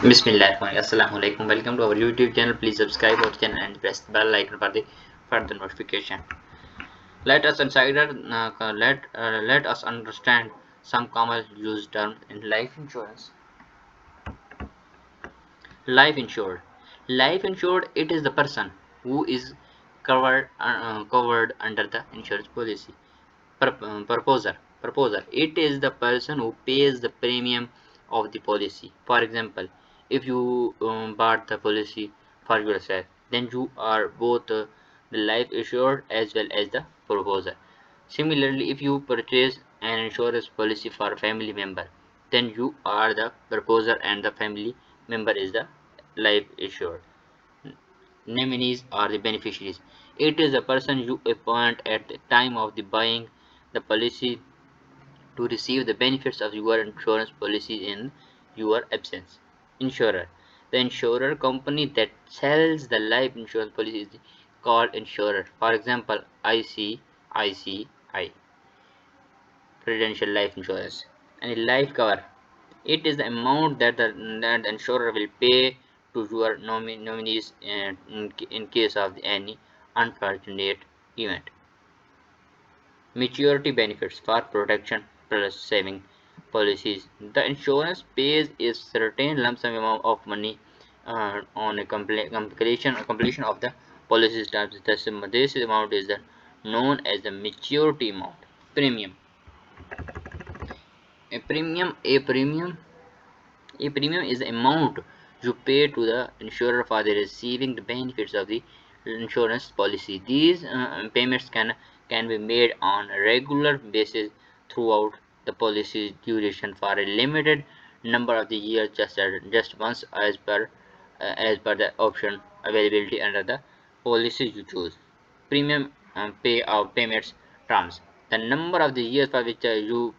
Bismillahirrahmanirrahim. Assalamu alaikum. Welcome to our YouTube channel. Please subscribe our channel and press the bell icon for the further notification. Let us understand some common used terms in life insurance. Life insured. Life insured. It is the person who is covered under the insurance policy. Proposer. It is the person who pays the premium of the policy. For example, if you bought the policy for yourself, then you are both the life assured as well as the proposer. Similarly, if you purchase an insurance policy for a family member, then you are the proposer and the family member is the life assured. Nominees are the beneficiaries. It is the person you appoint at the time of the buying the policy to receive the benefits of your insurance policy in your absence. Insurer. The insurer company that sells the life insurance policy is called insurer. For example, ICICI, Prudential Life Insurance. And life cover. It is the amount that the insurer will pay to your nominees in case of any unfortunate event. Maturity benefits for protection plus saving policies. The insurance pays a certain lump sum amount of money on a completion of the policy terms. This amount is known as the maturity amount. Premium. A premium. A premium is the amount you pay to the insurer for the receiving the benefits of the insurance policy. These payments can be made on a regular basis throughout the policy's duration for a limited number of the years, just once as per the option availability under the policy you choose. Premium payout payments terms. The number of the years for which you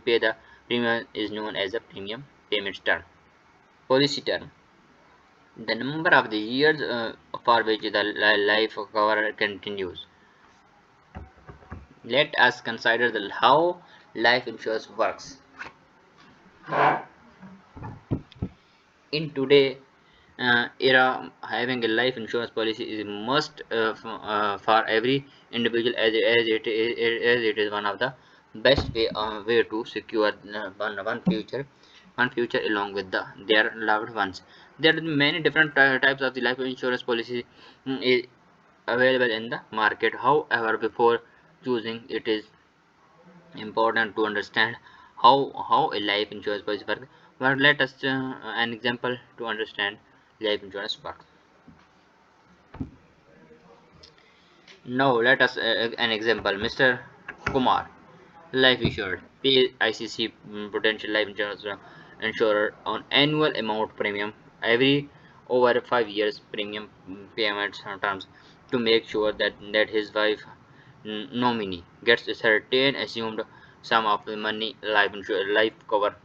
pay the premium is known as the premium payments term. Policy term. The number of the years for which the life cover continues. Let us consider how life insurance works. In today era, having a life insurance policy is a must for every individual, as it is one of the best way to secure one future along with their loved ones. There are many different types of the life insurance policy available in the market. However, before choosing, it is important to understand how a life insurance policy works. But let us an example to understand life insurance works. Now let us an example. Mr. Kumar, life insured, pay ICC potential life insurance insurer on annual amount premium every over 5 years premium payments terms to make sure that his wife nominee gets a certain assumed sum of the money life cover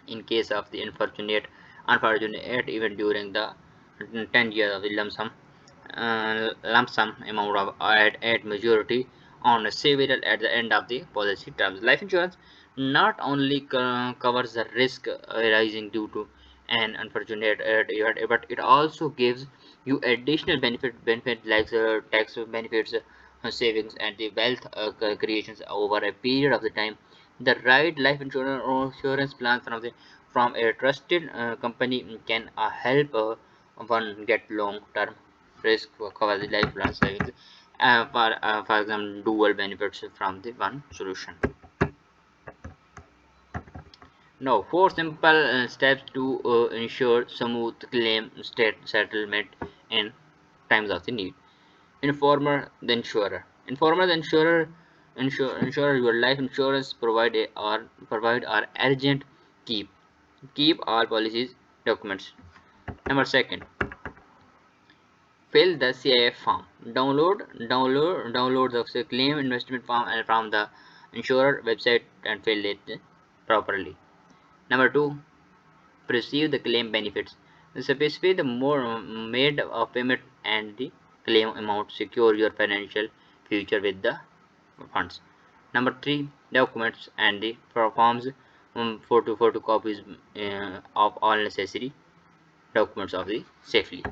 in case of the unfortunate event during the 10 years of the lump sum amount of at maturity on several at the end of the policy terms. Life insurance not only covers the risk arising due to an unfortunate event, but it also gives you additional benefit like tax benefits, savings, and the wealth creations over a period of the time. The right life insurance plan from a trusted company can help one get long term risk for cover the life plan savings, for example dual benefits from the one solution. Now, four simple steps to ensure smooth claim settlement in times of the need. Informer the insurer your life insurance provide or urgent. Keep all policies documents. Number second, fill the CIF form. Download the claim investment form from the insurer website and fill it properly. Number two, receive the claim benefits. Specify the more made of payment and the claim amount. Secure your financial future with the funds. Number three, documents and the forms photocopies of all necessary documents of the safely.